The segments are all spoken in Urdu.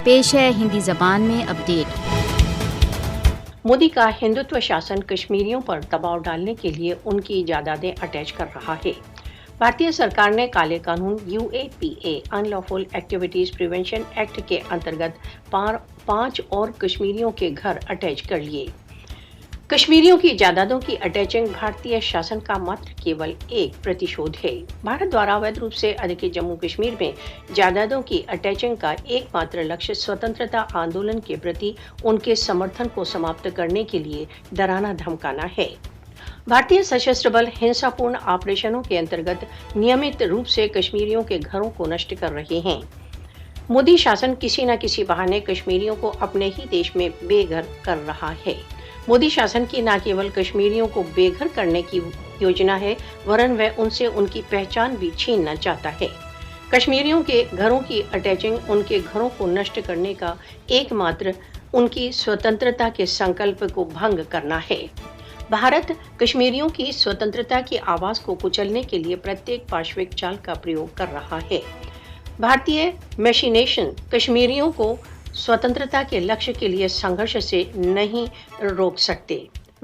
پیش ہے ہندی زبان میں اپڈیٹ۔ مودی کا ہندوتو شاسن کشمیریوں پر دباؤ ڈالنے کے لیے ان کی جائیدادیں اٹیچ کر رہا ہے۔ بھارتی سرکار نے کالے قانون UAPA ان لافل ایکٹیویٹیز پریونشن ایکٹ کے انترگت 5 اور کشمیریوں کے گھر اٹیچ کر لیے۔ کشمیریوں کی جائیدادوں کی اٹیچنگ بھارتی شاسن کا ماتر کیول 1% ہے۔ بھارت دوارا اویدھ روپ سے ادھیکت جموں کشمیر میں جائیدادوں کی اٹیچنگ کا ایک ماتر لکشیہ سوتنترتا آندولن کے پرتی ان کے سمرتھن کو سماپت کرنے کے لیے ڈرانا دھمکانا ہے۔ بھارتی سشستر بل ہنسا پورن آپریشنوں کے انترگت نیمت روپ سے کشمیریوں کے گھروں کو نشٹ کر رہے ہیں۔ مودی شاسن کسی نہ کسی بہانے کشمیریوں کو اپنے ہی دیش میں بے گھر کر رہا ہے۔ مودی شاسن کی نہ کیول کشمیریوں کو بے گھر کرنے کی یوجنا ہے ورن وہ ان سے ان کی پہچان بھی چھیننا چاہتا ہے۔ کشمیریوں کے گھروں کی اٹیچنگ ان کے گھروں کو نشٹ کرنے کا ایک ماتر ان کی سوتنترتا کے سنکلپ کو بھنگ کرنا ہے۔ بھارت کشمیریوں کی سوتنترتا کی آواز کو کچلنے کے لیے پرتیک پاشوک چال کا پریوگ کر رہا ہے۔ بھارتی میشینیشن کشمیریوں کو سوتنترتا کے لکشیہ کے لیے سنگھرش سے نہیں روک سکتے۔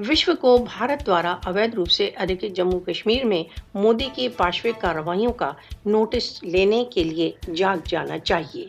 وشو کو بھارت دوارا اویدھ روپ سے ادھیکت جموں کشمیر میں مودی کی پاشوک کارروائیوں کا نوٹس لینے کے لیے جاگ جانا چاہیے۔